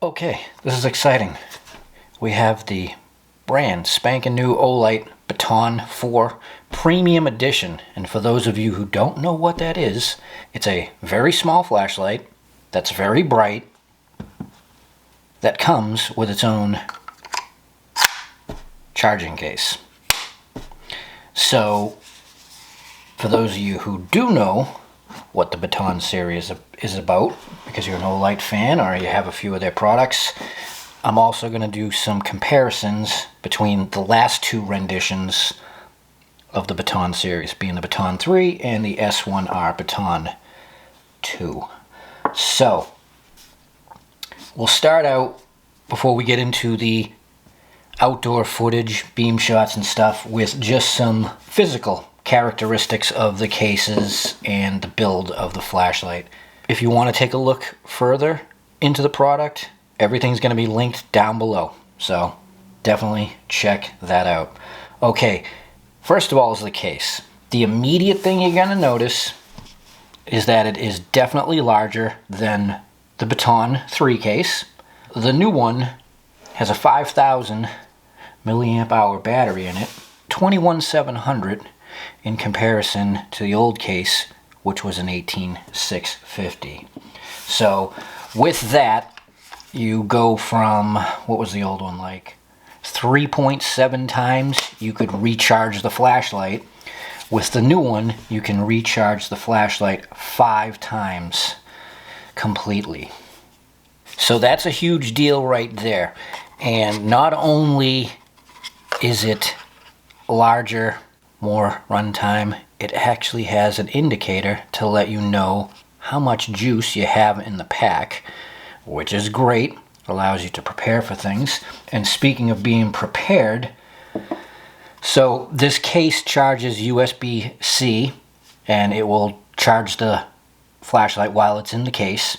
Okay, this is exciting. We have the brand spanking new Olight Baton 4 Premium Edition. And for those of you who don't know what that is, it's a very small flashlight that's very bright that comes with its own charging case. So, for those of you who do know what the Baton series is about, because you're an Olight fan or you have a few of their products, I'm also going to do some comparisons between the last two renditions of the Baton series, being the Baton 3 and the S1R Baton 2. So, we'll start out, before we get into the outdoor footage, beam shots and stuff, with just some physical characteristics of the cases and the build of the flashlight. If you want to take a look further into the product, everything's going to be linked down below, so definitely check that out. Okay, first of all is the case. The immediate thing you're going to notice is that it is definitely larger than the Baton 3 case. The new one has a 5,000 milliamp hour battery in it, 21700 in comparison to the old case, which was an 18650. So with that, you go from, what was the old one like? 3.7 times you could recharge the flashlight. With the new one, you can recharge the flashlight 5 times completely. So that's a huge deal right there. And not only is it larger, more runtime, it actually has an indicator to let you know how much juice you have in the pack, which is great. Allows you to prepare for things. And speaking of being prepared, so this case charges USB-C, and it will charge the flashlight while it's in the case.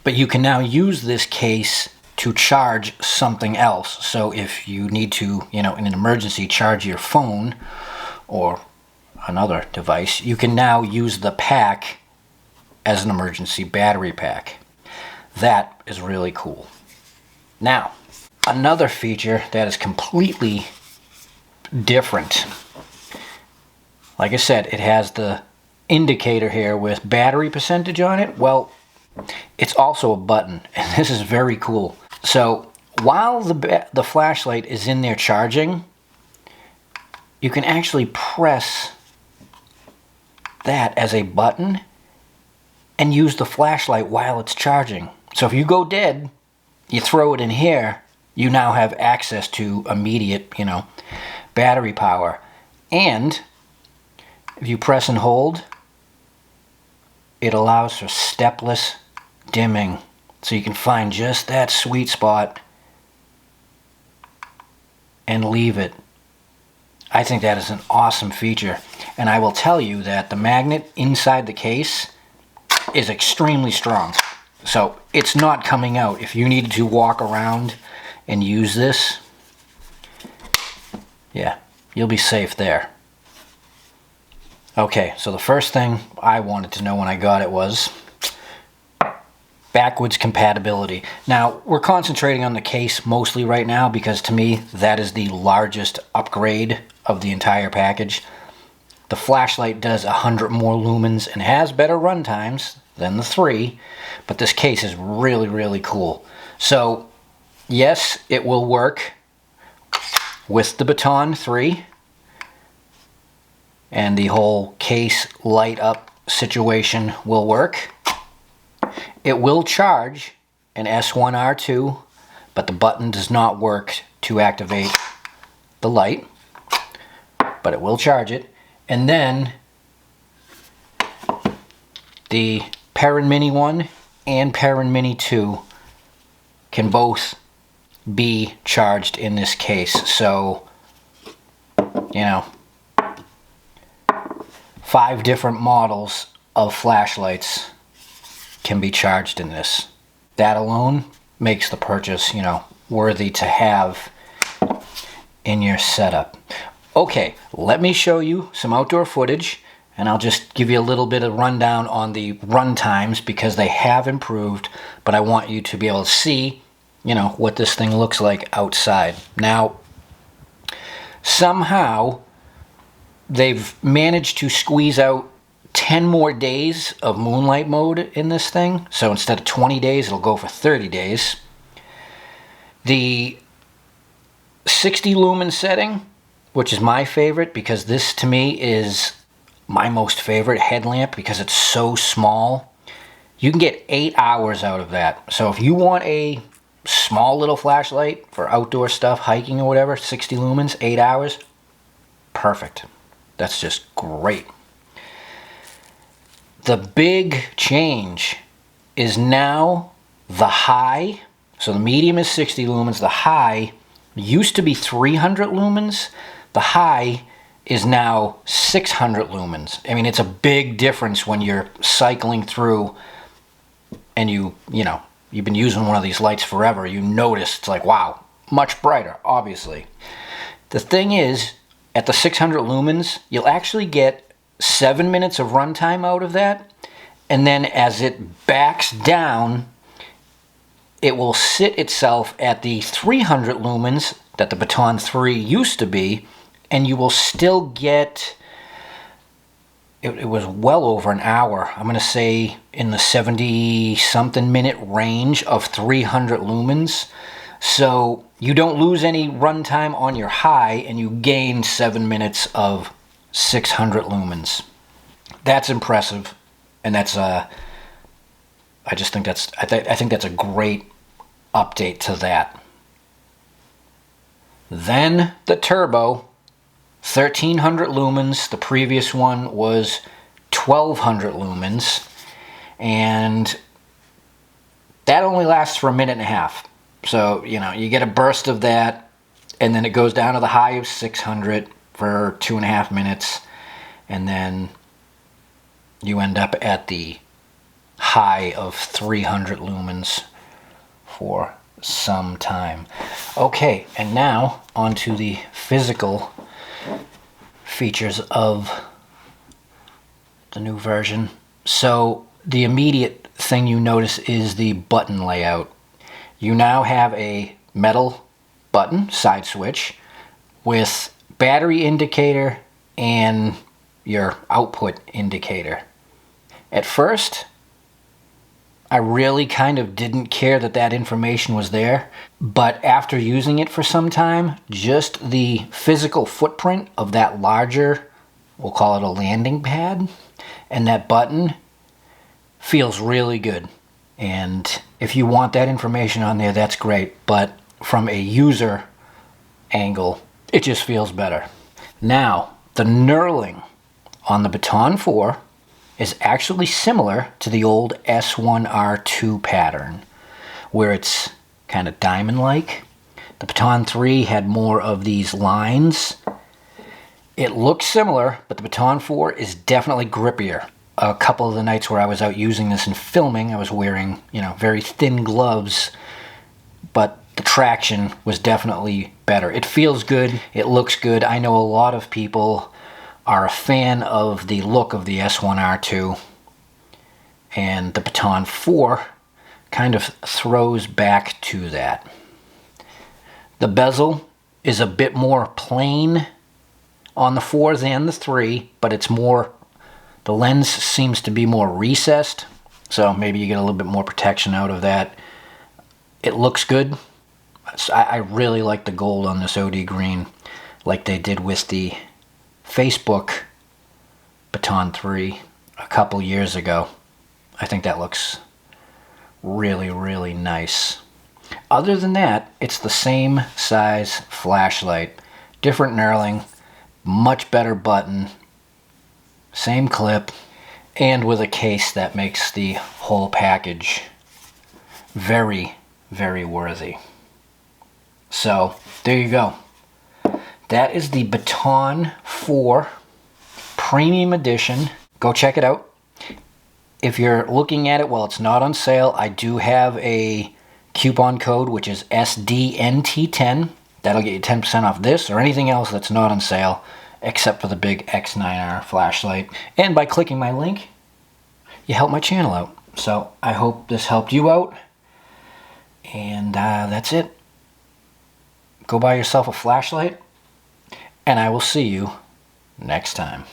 But you can now use this case to charge something else. So if you need to, in an emergency, charge your phone or another device, you can now use the pack as an emergency battery pack. That is really cool. Now, another feature that is completely different. Like I said, it has the indicator here with battery percentage on it. Well, it's also a button, and this is very cool. So while the flashlight is in there charging, you can actually press that as a button and use the flashlight while it's charging. So if you go dead, you throw it in here, you now have access to immediate, battery power. And if you press and hold, it allows for stepless dimming. So you can find just that sweet spot and leave it. I think that is an awesome feature. And I will tell you that the magnet inside the case is extremely strong. So it's not coming out. If you needed to walk around and use this, yeah, you'll be safe there. Okay, so the first thing I wanted to know when I got it was backwards compatibility. Now, we're concentrating on the case mostly right now because to me, that is the largest upgrade of the entire package. The flashlight does 100 more lumens and has better run times than the 3, but this case is really, really cool. So, yes, it will work with the Baton 3, and the whole case light up situation will work. It will charge an S1R II, but the button does not work to activate the light, but it will charge it. And then the Perun Mini 1 and Perun Mini 2 can both be charged in this case. So, 5 different models of flashlights can be charged in this. That alone makes the purchase, worthy to have in your setup. Okay, let me show you some outdoor footage and I'll just give you a little bit of rundown on the run times because they have improved, but I want you to be able to see, you know, what this thing looks like outside. Now, somehow they've managed to squeeze out 10 more days of moonlight mode in this thing. So instead of 20 days, it'll go for 30 days. The 60 lumen setting, which is my favorite because this to me is my most favorite headlamp because it's so small. You can get 8 hours out of that. So if you want a small little flashlight for outdoor stuff, hiking or whatever, 60 lumens, 8 hours, perfect. That's just great. The big change is now the high. So the medium is 60 lumens. The high used to be 300 lumens. The high is now 600 lumens. I mean, it's a big difference when you're cycling through and you've been using one of these lights forever. You notice it's like, wow, much brighter, obviously. The thing is, at the 600 lumens, you'll actually get 7 minutes of runtime out of that, and then as it backs down, it will sit itself at the 300 lumens that the Baton 3 used to be, and you will still get, it was well over an hour, I'm going to say in the 70-something minute range of 300 lumens. So you don't lose any runtime on your high, and you gain 7 minutes of 600 lumens. That's impressive, and that's I think that's a great update to that. Then the turbo, 1300 lumens. The previous one was 1200 lumens, and that only lasts for a minute and a half. So, you know, you get a burst of that, and then it goes down to the high of 600 for 2.5 minutes, and then you end up at the high of 300 lumens for some time. Okay, and now onto the physical features of the new version. So the immediate thing you notice is the button layout. You now have a metal button, side switch, with battery indicator and your output indicator. At first, I really kind of didn't care that that information was there, but after using it for some time, just the physical footprint of that larger, we'll call it a landing pad, and that button feels really good. And if you want that information on there, that's great, but from a user angle, it just feels better. Now, the knurling on the Baton 4 is actually similar to the old S1R II pattern, where it's kind of diamond-like. The Baton 3 had more of these lines. It looks similar, but the Baton 4 is definitely grippier. A couple of the nights where I was out using this and filming, I was wearing, very thin gloves, but the traction was definitely better. It feels good, it looks good. I know a lot of people are a fan of the look of the S1R II, and the Baton 4 kind of throws back to that. The bezel is a bit more plain on the 4 than the 3, but it's more, the lens seems to be more recessed, so maybe you get a little bit more protection out of that. It looks good. I really like the gold on this OD green, like they did with the Facebook Baton 3 a couple years ago. I think that looks really, really nice. Other than that, it's the same size flashlight, different knurling, much better button, same clip, and with a case that makes the whole package very, very worthy. So, there you go. That is the Baton 4 Premium Edition. Go check it out. If you're looking at it while it's not on sale, I do have a coupon code, which is SDNT10. That'll get you 10% off this or anything else that's not on sale. except for the big X9R flashlight. And by clicking my link, you help my channel out. So I hope this helped you out. And that's it. Go buy yourself a flashlight, and I will see you next time.